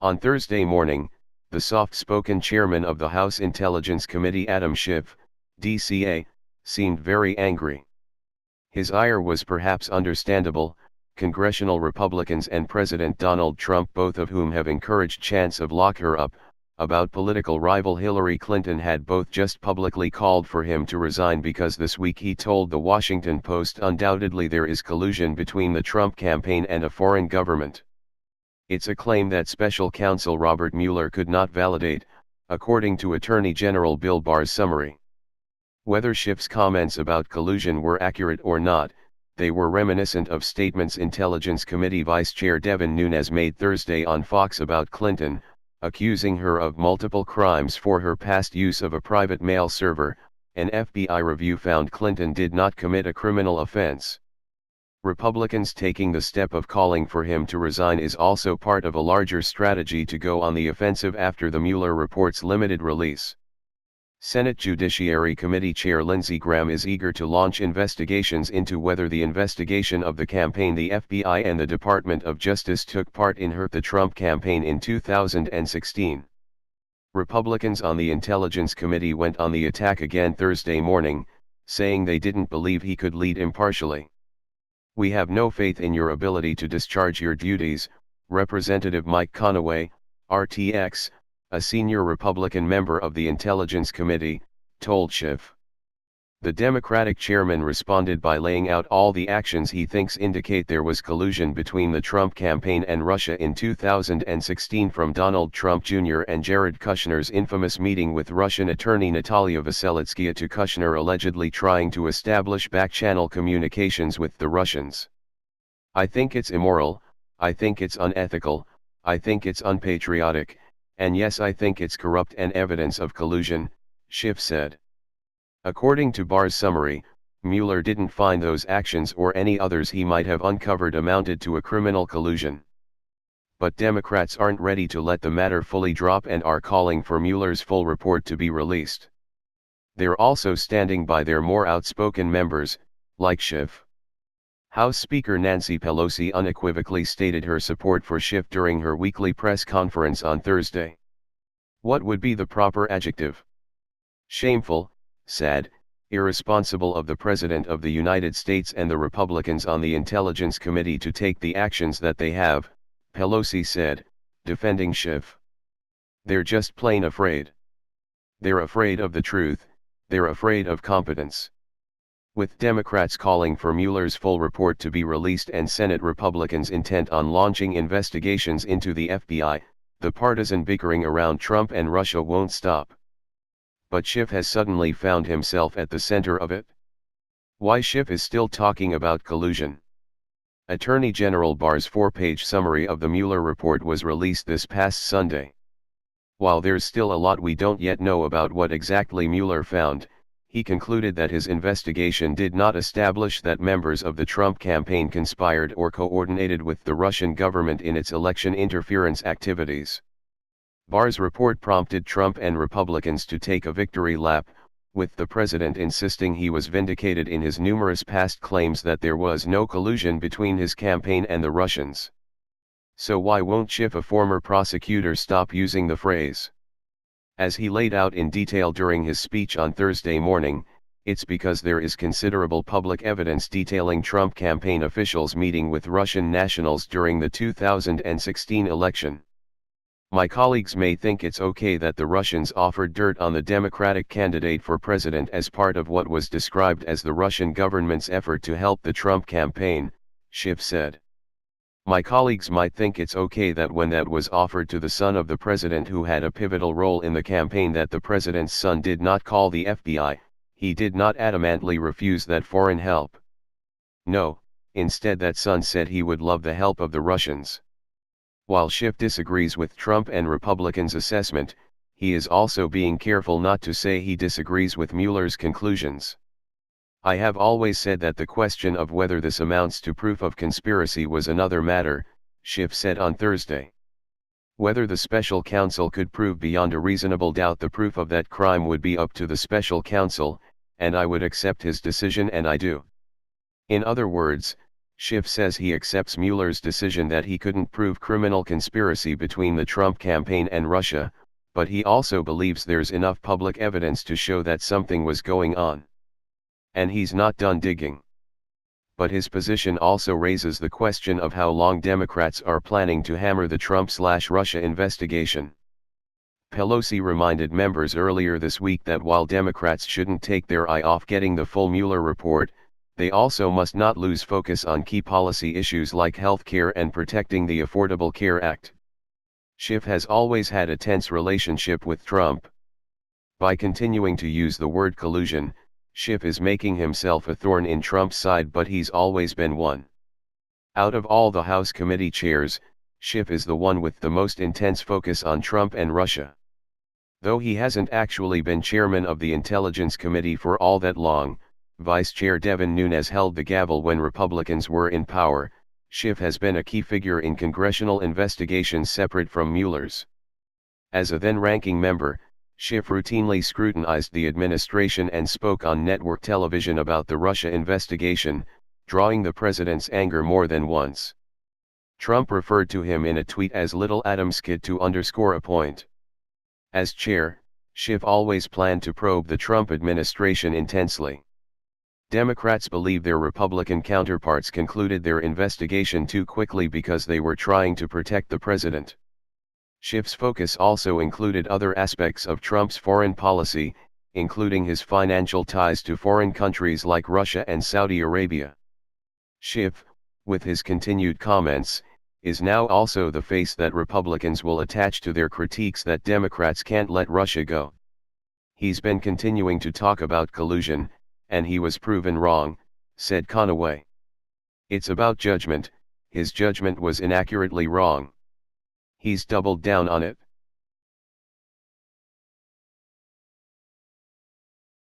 On Thursday morning, the soft-spoken chairman of the House Intelligence Committee Adam Schiff, DCA, seemed very angry. His ire was perhaps understandable. Congressional Republicans and President Donald Trump, both of whom have encouraged chants of "lock her up" about political rival Hillary Clinton, had both just publicly called for him to resign because this week he told the Washington Post undoubtedly there is collusion between the Trump campaign and a foreign government. It's a claim that Special Counsel Robert Mueller could not validate, according to Attorney General Bill Barr's summary. Whether Schiff's comments about collusion were accurate or not, they were reminiscent of statements Intelligence Committee Vice Chair Devin Nunes made Thursday on Fox about Clinton, accusing her of multiple crimes for her past use of a private mail server. An FBI review found Clinton did not commit a criminal offense. Republicans taking the step of calling for him to resign is also part of a larger strategy to go on the offensive after the Mueller report's limited release. Senate Judiciary Committee Chair Lindsey Graham is eager to launch investigations into whether the investigation of the campaign the FBI and the Department of Justice took part in hurt the Trump campaign in 2016. Republicans on the Intelligence Committee went on the attack again Thursday morning, saying they didn't believe he could lead impartially. "We have no faith in your ability to discharge your duties," Representative Mike Conaway, RTX, a senior Republican member of the Intelligence Committee, told Schiff. The Democratic chairman responded by laying out all the actions he thinks indicate there was collusion between the Trump campaign and Russia in 2016, from Donald Trump Jr. and Jared Kushner's infamous meeting with Russian attorney Natalia Veselitskaya to Kushner allegedly trying to establish back-channel communications with the Russians. "I think it's immoral, I think it's unethical, I think it's unpatriotic, and yes, I think it's corrupt and evidence of collusion," Schiff said. According to Barr's summary, Mueller didn't find those actions or any others he might have uncovered amounted to a criminal collusion. But Democrats aren't ready to let the matter fully drop and are calling for Mueller's full report to be released. They're also standing by their more outspoken members, like Schiff. House Speaker Nancy Pelosi unequivocally stated her support for Schiff during her weekly press conference on Thursday. What would be the proper adjective? Shameful, sad, irresponsible of the President of the United States and the Republicans on the Intelligence Committee to take the actions that they have, Pelosi said, defending Schiff. "They're just plain afraid. They're afraid of the truth, they're afraid of competence." With Democrats calling for Mueller's full report to be released and Senate Republicans intent on launching investigations into the FBI, the partisan bickering around Trump and Russia won't stop. But Schiff has suddenly found himself at the center of it. Why Schiff is still talking about collusion? Attorney General Barr's 4-page summary of the Mueller report was released this past Sunday. While there's still a lot we don't yet know about what exactly Mueller found, he concluded that his investigation did not establish that members of the Trump campaign conspired or coordinated with the Russian government in its election interference activities. Barr's report prompted Trump and Republicans to take a victory lap, with the president insisting he was vindicated in his numerous past claims that there was no collusion between his campaign and the Russians. So why won't Schiff, a former prosecutor, stop using the phrase? As he laid out in detail during his speech on Thursday morning, it's because there is considerable public evidence detailing Trump campaign officials meeting with Russian nationals during the 2016 election. "My colleagues may think it's okay that the Russians offered dirt on the Democratic candidate for president as part of what was described as the Russian government's effort to help the Trump campaign," Schiff said. "My colleagues might think it's okay that when that was offered to the son of the president who had a pivotal role in the campaign that the president's son did not call the FBI, he did not adamantly refuse that foreign help. No, instead that son said he would love the help of the Russians." While Schiff disagrees with Trump and Republicans' assessment, he is also being careful not to say he disagrees with Mueller's conclusions. "I have always said that the question of whether this amounts to proof of conspiracy was another matter," Schiff said on Thursday. "Whether the special counsel could prove beyond a reasonable doubt the proof of that crime would be up to the special counsel, and I would accept his decision, and I do." In other words, Schiff says he accepts Mueller's decision that he couldn't prove criminal conspiracy between the Trump campaign and Russia, but he also believes there's enough public evidence to show that something was going on. And he's not done digging. But his position also raises the question of how long Democrats are planning to hammer the Trump/Russia investigation. Pelosi reminded members earlier this week that while Democrats shouldn't take their eye off getting the full Mueller report, they also must not lose focus on key policy issues like health care and protecting the Affordable Care Act. Schiff has always had a tense relationship with Trump. By continuing to use the word collusion, Schiff is making himself a thorn in Trump's side, but he's always been one. Out of all the House committee chairs, Schiff is the one with the most intense focus on Trump and Russia. Though he hasn't actually been chairman of the Intelligence Committee for all that long, Vice Chair Devin Nunes held the gavel when Republicans were in power. Schiff has been a key figure in congressional investigations separate from Mueller's. As a then-ranking member, Schiff routinely scrutinized the administration and spoke on network television about the Russia investigation, drawing the president's anger more than once. Trump referred to him in a tweet as Little Adam Schiff to underscore a point. As chair, Schiff always planned to probe the Trump administration intensely. Democrats believe their Republican counterparts concluded their investigation too quickly because they were trying to protect the president. Schiff's focus also included other aspects of Trump's foreign policy, including his financial ties to foreign countries like Russia and Saudi Arabia. Schiff, with his continued comments, is now also the face that Republicans will attach to their critiques that Democrats can't let Russia go. He's been continuing to talk about collusion, and he was proven wrong, said Conaway. It's about judgment, his judgment was inaccurately wrong. He's doubled down on it.